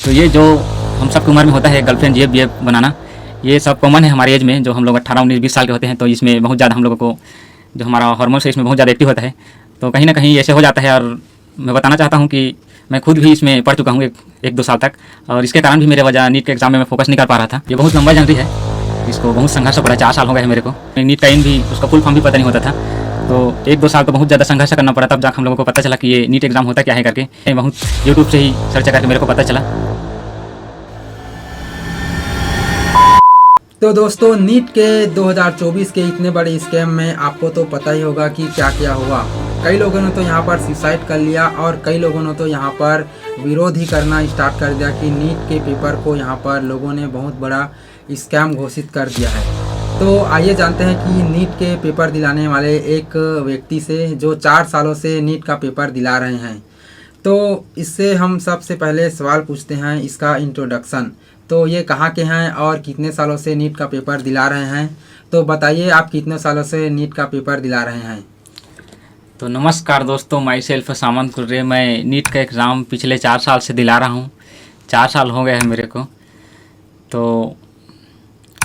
तो ये जो हम सब की उम्र में होता है गर्लफ्रेंड ये बीएफ बनाना, ये सब कॉमन है हमारे एज में, जो हम लोग 18, 19, 20 साल के होते हैं। तो इसमें बहुत ज़्यादा हम लोगों को जो हमारा हार्मोन्स है इसमें बहुत ज़्यादा एक्टिव होता है, तो कहीं ना कहीं ऐसे हो जाता है। और मैं बताना चाहता हूँ कि मैं खुद भी इसमें पढ़ चुका हूँ एक दो साल तक, और इसके कारण भी मेरे वजह नीट के एग्जाम में मैं फोकस नहीं कर पा रहा था। ये बहुत लंबा जर्नी है, इसको बहुत संघर्ष पड़ा। 4 साल हो गए हैं मेरे को। नीट का एम भी उसका फुल फॉर्म भी पता नहीं होता था, तो 1-2 साल तो बहुत ज़्यादा संघर्ष करना पड़ा, तब जाकर हम लोगों को पता चला कि ये नीट एग्जाम होता क्या है करके। बहुत यूट्यूब से ही सर्च करके मेरे को पता चला। तो दोस्तों, नीट के 2024 के इतने बड़े स्कैम में आपको तो पता ही होगा कि क्या क्या हुआ। कई लोगों ने तो यहाँ पर सुसाइड कर लिया और कई लोगों ने तो यहाँ पर विरोध ही करना स्टार्ट कर दिया कि नीट के पेपर को यहाँ पर लोगों ने बहुत बड़ा स्कैम घोषित कर दिया है। तो आइए जानते हैं कि नीट के पेपर दिलाने वाले एक व्यक्ति से, जो 4 सालों से नीट का पेपर दिला रहे हैं। तो इससे हम सबसे पहले सवाल पूछते हैं, इसका इंट्रोडक्शन। तो ये कहाँ के हैं और कितने सालों से नीट का पेपर दिला रहे हैं? तो बताइए, आप कितने सालों से नीट का पेपर दिला रहे हैं? तो नमस्कार दोस्तों, माई सेल्फ सामंत कुर्रे। मैं नीट का एग्ज़ाम पिछले 4 साल से दिला रहा हूँ। 4 साल हो गए हैं मेरे को। तो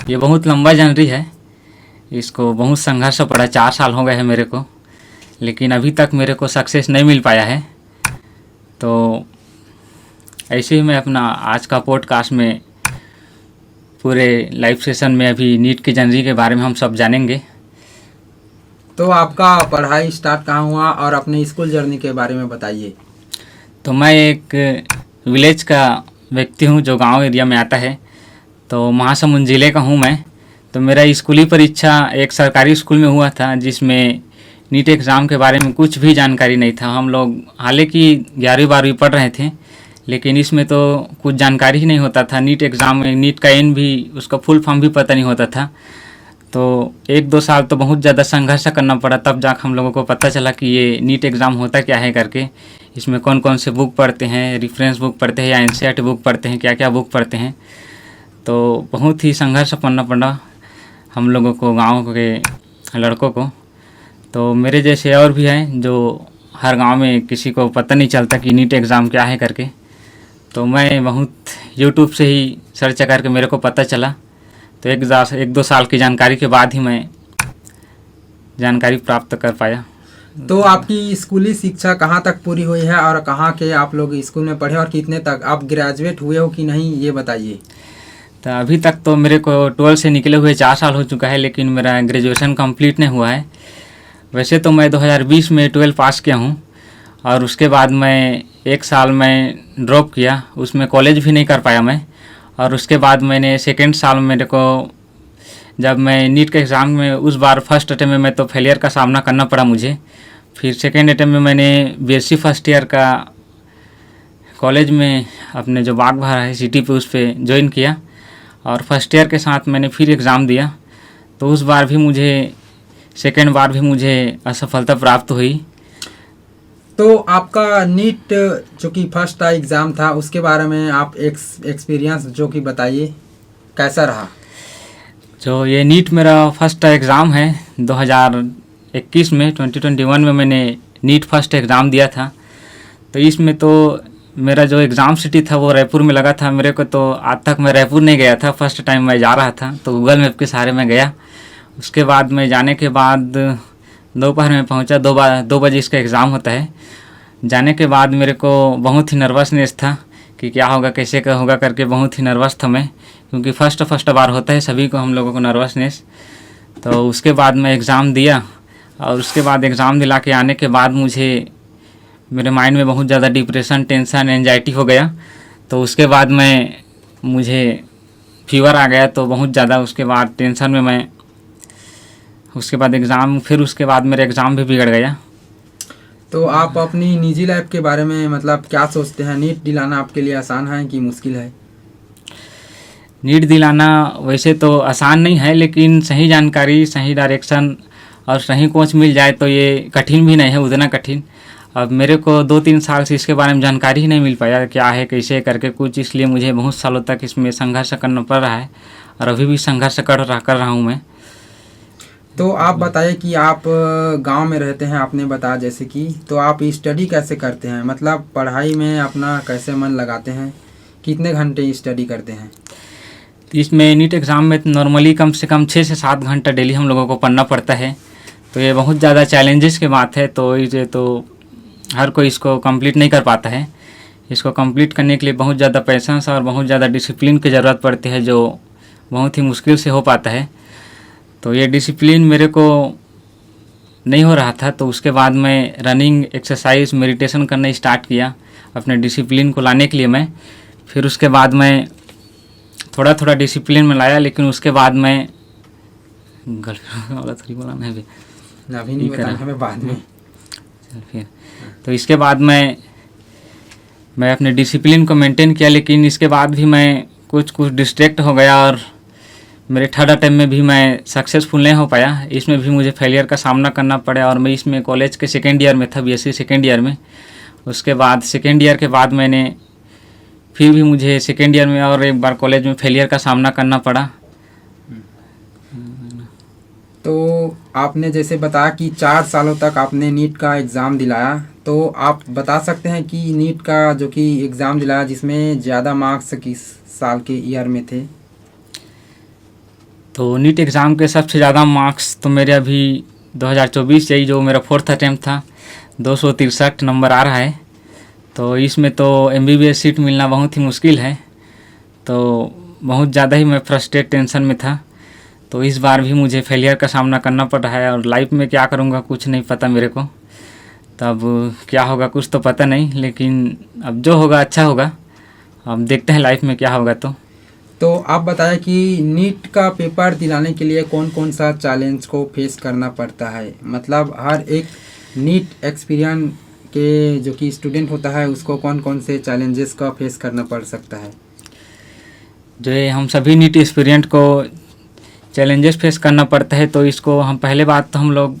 ये बहुत लंबा जर्नी है, इसको बहुत संघर्ष पड़ा। 4 साल हो गए हैं मेरे को, लेकिन अभी तक मेरे को सक्सेस नहीं मिल पाया है। तो ऐसे ही मैं अपना आज का पॉडकास्ट में पूरे लाइव सेशन में अभी नीट की जर्नी के बारे में हम सब जानेंगे। तो आपका पढ़ाई स्टार्ट कहाँ हुआ और अपने स्कूल जर्नी के बारे में बताइए। तो मैं एक विलेज का व्यक्ति हूँ जो गांव एरिया में आता है। तो महासमुंद ज़िले का हूँ मैं। तो मेरा स्कूली परीक्षा एक सरकारी स्कूल में हुआ था, जिसमें नीट एग्ज़ाम के बारे में कुछ भी जानकारी नहीं था। हम लोग हालांकि 11वीं 12वीं पढ़ रहे थे, लेकिन इसमें तो कुछ जानकारी ही नहीं होता था। नीट एग्ज़ाम में नीट का एन भी, उसका फुल फॉर्म भी पता नहीं होता था। तो 1-2 साल तो बहुत ज़्यादा संघर्ष करना पड़ा, तब जाकर हम लोगों को पता चला कि ये नीट एग्ज़ाम होता क्या है करके। इसमें कौन कौन से बुक पढ़ते हैं, रेफरेंस बुक पढ़ते हैं या एनसीईआरटी बुक पढ़ते हैं, क्या क्या बुक पढ़ते हैं। तो बहुत ही संघर्ष करना पड़ा हम लोगों को, गाँव के लड़कों को। तो मेरे जैसे और भी हैं जो हर गांव में किसी को पता नहीं चलता कि नीट एग्ज़ाम क्या है करके। तो मैं बहुत यूट्यूब से ही सर्च करके मेरे को पता चला। तो 1-2 साल की जानकारी के बाद ही मैं जानकारी प्राप्त कर पाया। तो आपकी स्कूली शिक्षा कहाँ तक पूरी हुई है और कहाँ के आप लोग स्कूल में पढ़े और कितने तक आप ग्रेजुएट हुए हो कि नहीं, ये बताइए। तो अभी तक तो मेरे को 12 से निकले हुए 4 साल हो चुका है, लेकिन मेरा ग्रेजुएशन कंप्लीट नहीं हुआ है। वैसे तो मैं 2020 में 12 पास किया हूँ, और उसके बाद मैं 1 साल में ड्रॉप किया, उसमें कॉलेज भी नहीं कर पाया मैं। और उसके बाद मैंने सेकेंड साल मेरे को, जब मैं नीट के एग्ज़ाम में उस बार फर्स्ट अटैम्प्ट में मैं तो फेलियर का सामना करना पड़ा मुझे। फिर सेकेंड अटैम्प्ट में मैंने बीएससी फर्स्ट ईयर का कॉलेज में अपने जो बाग भरा है सिटी पे, उस पर ज्वाइन किया, और फर्स्ट ईयर के साथ मैंने फिर एग्ज़ाम दिया। तो उस बार भी मुझे, सेकेंड बार भी मुझे असफलता प्राप्त हुई। तो आपका नीट जो कि फर्स्ट एग्ज़ाम था, उसके बारे में आप एक्सपीरियंस जो कि बताइए, कैसा रहा? जो ये नीट मेरा फर्स्ट एग्ज़ाम है 2021 में, 2021 में मैंने नीट फर्स्ट एग्ज़ाम दिया था। तो इसमें तो मेरा जो एग्ज़ाम सिटी था वो रायपुर में लगा था मेरे को। तो आज तक मैं रायपुर नहीं गया था, फर्स्ट टाइम मैं जा रहा था, तो गूगल मैप के सहारे मैं गया। उसके बाद मैं जाने के बाद दोपहर में पहुंचा, 2 बजे इसका एग्ज़ाम होता है। जाने के बाद मेरे को बहुत ही नर्वसनेस था कि क्या होगा, कैसे क्या होगा करके, बहुत ही नर्वस था मैं, क्योंकि फर्स्ट बार होता है सभी को, हम लोगों को नर्वसनेस। तो उसके बाद मैं एग्ज़ाम दिया, और उसके बाद एग्ज़ाम दिला के आने के बाद मुझे, मेरे माइंड में बहुत ज़्यादा डिप्रेशन, टेंशन, एंजाइटी हो गया। तो उसके बाद मुझे फीवर आ गया, तो बहुत ज़्यादा उसके बाद टेंशन में मैं, उसके बाद एग्ज़ाम, फिर उसके बाद मेरा एग्ज़ाम भी बिगड़ गया। तो आप अपनी निजी लाइफ के बारे में मतलब क्या सोचते हैं? नीट दिलाना आपके लिए आसान है कि मुश्किल है? नीट दिलाना वैसे तो आसान नहीं है, लेकिन सही जानकारी, सही डायरेक्शन और सही कोच मिल जाए तो ये कठिन भी नहीं है, उतना कठिन। अब मेरे को 2-3 साल से इसके बारे में जानकारी ही नहीं मिल पाया क्या है, कैसे करके कुछ, इसलिए मुझे बहुत सालों तक इसमें संघर्ष करना पड़ रहा है, और अभी भी संघर्ष कर रहा हूँ मैं। तो आप बताइए कि आप गांव में रहते हैं, आपने बताया जैसे कि, तो आप स्टडी कैसे करते हैं? मतलब पढ़ाई में अपना कैसे मन लगाते हैं, कितने घंटे स्टडी करते हैं? इसमें नीट एग्ज़ाम में नॉर्मली कम से कम 6 से 7 घंटा डेली हम लोगों को पढ़ना पड़ता है। तो ये बहुत ज़्यादा चैलेंजेस की बात है। तो ये तो हर कोई इसको कंप्लीट नहीं कर पाता है। इसको कंप्लीट करने के लिए बहुत ज़्यादा पैसेंस और बहुत ज़्यादा डिसिप्लिन की ज़रूरत पड़ती है, जो बहुत ही मुश्किल से हो पाता है। तो ये डिसिप्लिन मेरे को नहीं हो रहा था, तो उसके बाद मैं रनिंग, एक्सरसाइज, मेडिटेशन करना स्टार्ट किया अपने डिसिप्लिन को लाने के लिए मैं। फिर उसके बाद मैं थोड़ा थोड़ा डिसिप्लिन में लाया, लेकिन उसके बाद मैं गर्लफ्रेंड वाला थोड़ी बोलाना है अभी नहीं बताना, हमें बाद में। चल फिर तो इसके बाद मैं अपने डिसिप्लिन को मेंटेन किया, लेकिन इसके बाद भी मैं कुछ डिस्ट्रैक्ट हो गया और मेरे थर्ड अटेम्प्ट में भी मैं सक्सेसफुल नहीं हो पाया। इसमें भी मुझे फेलियर का सामना करना पड़ा और मैं इसमें कॉलेज के सेकेंड ईयर में था, बीएससी सेकेंड ईयर में। उसके बाद सेकेंड ईयर के बाद मैंने फिर भी मुझे सेकेंड ईयर में और एक बार कॉलेज में फेलियर का सामना करना पड़ा। तो आपने जैसे बताया कि 4 सालों तक आपने नीट का एग्ज़ाम दिलाया, तो आप बता सकते हैं कि नीट का जो कि एग्ज़ाम दिलाया जिसमें ज़्यादा मार्क्स किस साल के ईयर में थे? तो नीट एग्ज़ाम के सबसे ज़्यादा मार्क्स तो मेरे अभी 2024 यही जो मेरा फोर्थ अटैम्प्ट था, 263 नंबर आ रहा है। तो इसमें तो MBBS सीट मिलना बहुत ही मुश्किल है। तो बहुत ज़्यादा ही मैं फ्रस्ट्रेट टेंशन में था। तो इस बार भी मुझे फेलियर का सामना करना पड़ रहा है और लाइफ में क्या करूँगा कुछ नहीं पता मेरे को। तब क्या होगा कुछ तो पता नहीं, लेकिन अब जो होगा अच्छा होगा। अब देखते हैं लाइफ में क्या होगा। तो आप बताएं कि नीट का पेपर दिलाने के लिए कौन कौन सा चैलेंज को फेस करना पड़ता है? मतलब हर एक नीट एक्सपीरियंस के जो कि स्टूडेंट होता है उसको कौन कौन से चैलेंजेस का फेस करना पड़ सकता है? जो है हम सभी नीट एस्पिरेंट को चैलेंजेस फेस करना पड़ता है। तो इसको हम पहले बात तो हम लोग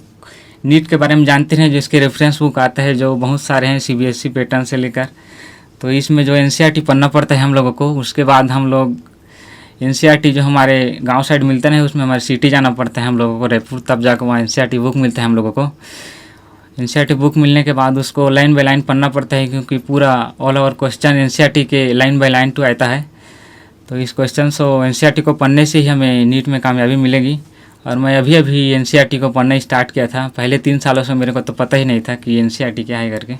नीट के बारे में जानते हैं, जिसके रेफरेंस बुक आता है जो बहुत सारे हैं CBSE पैटर्न से लेकर। तो इसमें जो NCERT पढ़ना पड़ता है हम लोगों को। उसके बाद हम लोग NCERT जो हमारे गांव साइड मिलता है उसमें हमारे सिटी जाना पड़ता है हम लोगों को रायपुर, तब जाकर वहाँ NCERT बुक मिलता है हम लोगों को। NCERT बुक मिलने के बाद उसको लाइन बाय लाइन पढ़ना पड़ता है, क्योंकि पूरा ऑल ओवर क्वेश्चन NCERT के लाइन बाय लाइन टू आता है। तो इस क्वेश्चन को NCERT को पढ़ने से ही हमें नीट में कामयाबी मिलेगी। और मैं अभी NCERT को पढ़ना स्टार्ट किया था। पहले 3 सालों से मेरे को तो पता ही नहीं था कि NCERT क्या है करके।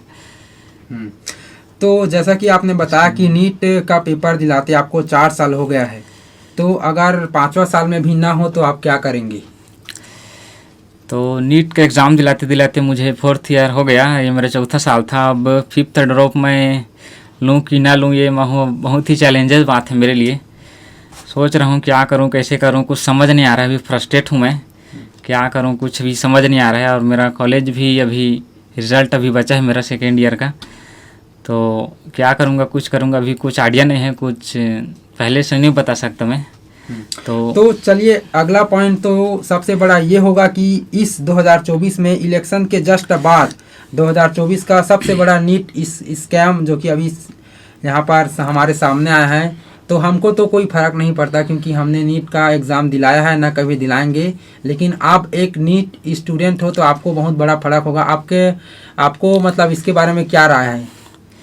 तो जैसा कि आपने बताया कि नीट का पेपर दिलाते आपको 4 साल हो गया है, तो अगर 5वां साल में भी ना हो तो आप क्या करेंगे? तो नीट का एग्ज़ाम दिलाते दिलाते मुझे 4th ईयर हो गया, ये मेरा 4था साल था। अब 5th ड्रॉप मैं लूँ कि ना लूँ, ये बहुत ही चैलेंजेस बात है मेरे लिए। सोच रहा हूँ क्या करूँ, कैसे करूँ, कुछ समझ नहीं आ रहा है। अभी फ्रस्ट्रेट हूँ मैं, क्या करूँ कुछ भी समझ नहीं आ रहा है। और मेरा कॉलेज भी अभी रिज़ल्ट अभी बचा है मेरा सेकेंड ईयर का। तो क्या करूँगा कुछ करूँगा अभी कुछ आइडिया नहीं है, कुछ पहले से नहीं बता सकता मैं। तो चलिए अगला पॉइंट तो सबसे बड़ा ये होगा कि इस 2024 में इलेक्शन के जस्ट बाद 2024 का सबसे बड़ा नीट इस स्कैम जो कि अभी यहाँ पर हमारे सामने आया है, तो हमको तो कोई फ़र्क नहीं पड़ता क्योंकि हमने नीट का एग्ज़ाम दिलाया है, ना कभी दिलाएंगे। लेकिन आप एक नीट स्टूडेंट हो तो आपको बहुत बड़ा फ़र्क होगा। आपको मतलब इसके बारे में क्या राय है,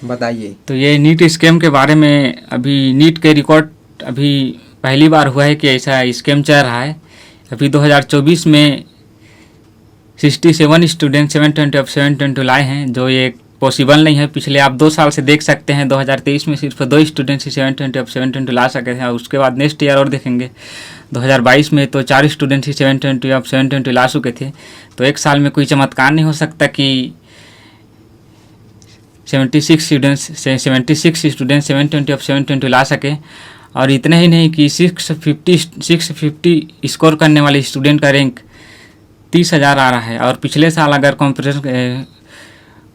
बताइए। तो ये नीट स्कैम के बारे में अभी नीट के रिकॉर्ड अभी पहली बार हुआ है कि ऐसा स्कैम चल रहा है। अभी 2024 में 67 स्टूडेंट 720 लाए हैं, जो ये पॉसिबल नहीं है। पिछले आप 2 साल से देख सकते हैं, 2023 में सिर्फ 2 स्टूडेंट ही 720 ला सके थे। और उसके बाद नेक्स्ट ईयर और देखेंगे 2022 में तो 4 स्टूडेंट ही 720 ला चुके थे। तो एक साल में कोई चमत्कार नहीं हो सकता कि 76 स्टूडेंट 720 ला सके। और इतना ही नहीं कि 650 स्कोर करने वाले स्टूडेंट का रैंक 30,000 आ रहा है। और पिछले साल अगर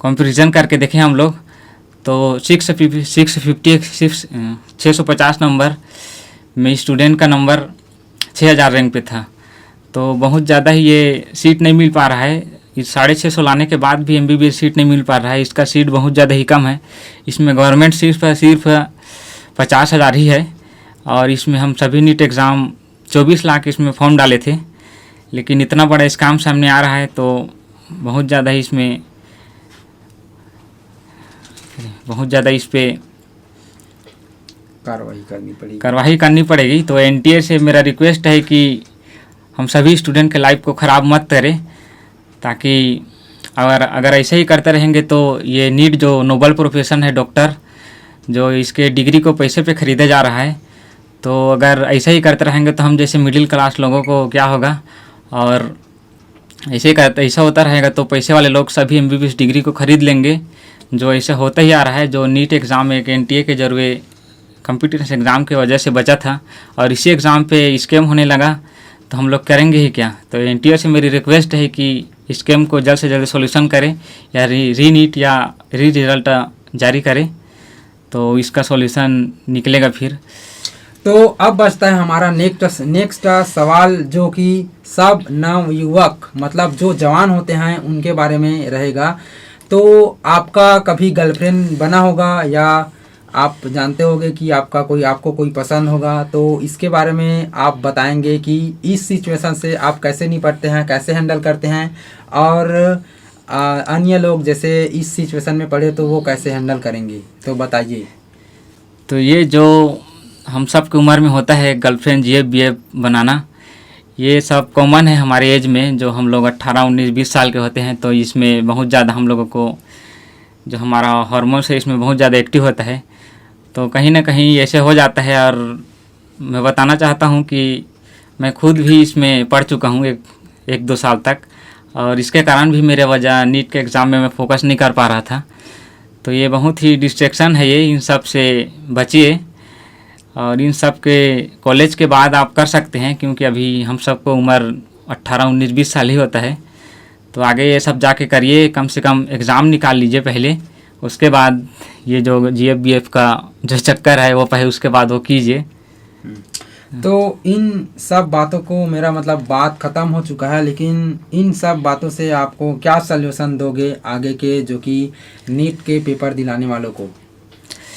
कंपेरिजन करके देखें हम लोग तो 650 नंबर में स्टूडेंट का नंबर 6,000 रैंक पे था। तो बहुत ज़्यादा ही ये सीट नहीं मिल पा रहा है। इस 650 लाने के बाद भी MBBS सीट नहीं मिल पा रहा है। इसका सीट बहुत ज़्यादा ही कम है। इसमें गवर्नमेंट सिर्फ 50,000 ही है। और इसमें हम सभी नीट एग्ज़ाम 24 लाख इसमें फॉर्म डाले थे, लेकिन इतना बड़ा स्कैम सामने आ रहा है तो बहुत ज़्यादा इस पे कार्रवाई करनी पड़ेगी। तो एनटीए से मेरा रिक्वेस्ट है कि हम सभी स्टूडेंट के लाइफ को ख़राब मत करें, ताकि अगर ऐसे ही करते रहेंगे तो ये नीट जो नोबल प्रोफेशन है डॉक्टर, जो इसके डिग्री को पैसे पे ख़रीदा जा रहा है, तो अगर ऐसे ही करते रहेंगे तो हम जैसे मिडिल क्लास लोगों को क्या होगा। और ऐसा होता रहेगा तो पैसे वाले लोग सभी एमबीबीएस डिग्री को ख़रीद लेंगे, जो ऐसा होता ही आ रहा है। जो नीट एग्ज़ाम एक एनटीए के जरिए कंप्यूटर एग्ज़ाम की वजह से बचा था और इसी एग्ज़ाम पे स्कैम होने लगा, तो हम लोग करेंगे ही क्या। तो एनटीए से मेरी रिक्वेस्ट है कि स्कैम को जल्द से जल्द सॉल्यूशन करें या री नीट या री रिजल्ट जारी करें, तो इसका सॉल्यूशन निकलेगा फिर। तो अब बचता है हमारा नेक्स्ट सवाल, जो कि सब नवयुवक मतलब जो जवान होते हैं उनके बारे में रहेगा। तो आपका कभी गर्लफ्रेंड बना होगा या आप जानते होंगे कि आपको कोई पसंद होगा, तो इसके बारे में आप बताएंगे कि इस सिचुएशन से आप कैसे निपटते हैं, कैसे हैंडल करते हैं, और अन्य लोग जैसे इस सिचुएशन में पड़े तो वो कैसे हैंडल करेंगे, तो बताइए। तो ये जो हम सब की उम्र में होता है गर्लफ्रेंड जीएफ बनाना, ये सब कॉमन है हमारे एज में, जो हम लोग 18, 19, 20 साल के होते हैं। तो इसमें बहुत ज़्यादा हम लोगों को जो हमारा हार्मोन्स है इसमें बहुत ज़्यादा एक्टिव होता है, तो कहीं ना कहीं ऐसे हो जाता है। और मैं बताना चाहता हूँ कि मैं खुद भी इसमें पढ़ चुका हूँ एक 2 साल तक, और इसके कारण भी मेरे वजह नीट के एग्ज़ाम में मैं फोकस नहीं कर पा रहा था। तो ये बहुत ही डिस्ट्रैक्शन है, ये इन सब से बचिए। और इन सब के कॉलेज के बाद आप कर सकते हैं, क्योंकि अभी हम सबको उम्र 18, 19, 20 साल ही होता है। तो आगे ये सब जाके करिए, कम से कम एग्ज़ाम निकाल लीजिए पहले, उसके बाद ये जो जीएफ बीएफ का जो चक्कर है वो पहले, उसके बाद वो कीजिए। तो इन सब बातों को मेरा मतलब बात ख़त्म हो चुका है, लेकिन इन सब बातों से आपको क्या सल्यूशन दोगे आगे के जो कि नीट के पेपर दिलाने वालों को?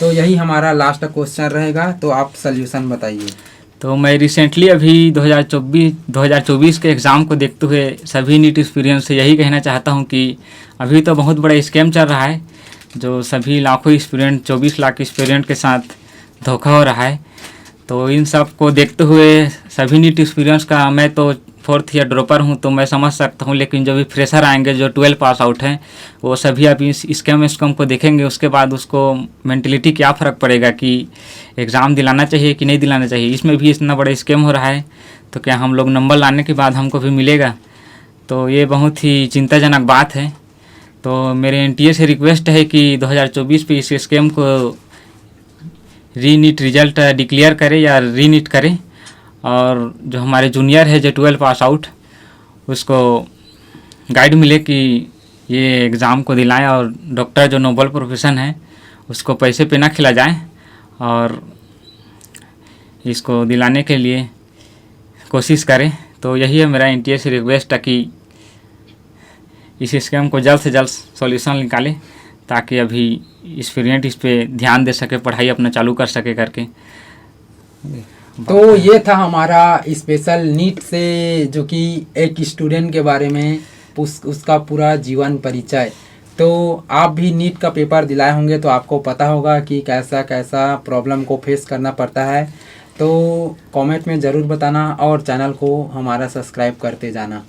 तो यही हमारा लास्ट क्वेश्चन रहेगा, तो आप सल्यूशन बताइए। तो मैं रिसेंटली अभी 2024 के एग्ज़ाम को देखते हुए सभी नीट एक्सपीरियंस से यही कहना चाहता हूँ कि अभी तो बहुत बड़ा स्कैम चल रहा है, जो सभी लाखों स्टूडेंट 24 लाख स्टूडेंट के साथ धोखा हो रहा है। तो इन सब को देखते हुए सभी नीट एक्सपीरियंस का, मैं तो 4th ईयर ड्रॉपर हूँ तो मैं समझ सकता हूँ, लेकिन जो भी फ्रेशर आएंगे जो 12 पास आउट हैं, वो सभी अब इस स्कैम को देखेंगे। उसके बाद उसको मेंटलिटी क्या फ़र्क पड़ेगा कि एग्ज़ाम दिलाना चाहिए कि नहीं दिलाना चाहिए। इसमें भी इतना बड़ा स्कैम हो रहा है, तो क्या हम लोग नंबर लाने के बाद हमको भी मिलेगा? तो ये बहुत ही चिंताजनक बात है। तो मेरे एनटीए से रिक्वेस्ट है कि 2024 पे इस स्कैम को री नीट रिजल्ट डिक्लेयर करे या री नीट करे, और जो हमारे जूनियर है जो 12 पास आउट, उसको गाइड मिले कि ये एग्ज़ाम को दिलाएं, और डॉक्टर जो नोबल प्रोफेशन है उसको पैसे पे ना खिला जाए, और इसको दिलाने के लिए कोशिश करें। तो यही है मेरा एनटीए से रिक्वेस्ट कि इस स्कैम को जल्द से जल्द सॉल्यूशन निकालें, ताकि अभी स्टूडेंट इस पे ध्यान दे सके, पढ़ाई अपना चालू कर सके करके। तो ये था हमारा स्पेशल नीट से जो कि एक स्टूडेंट के बारे में उसका पूरा जीवन परिचय। तो आप भी नीट का पेपर दिलाए होंगे तो आपको पता होगा कि कैसा कैसा प्रॉब्लम को फेस करना पड़ता है। तो कमेंट में ज़रूर बताना और चैनल को हमारा सब्सक्राइब करते जाना।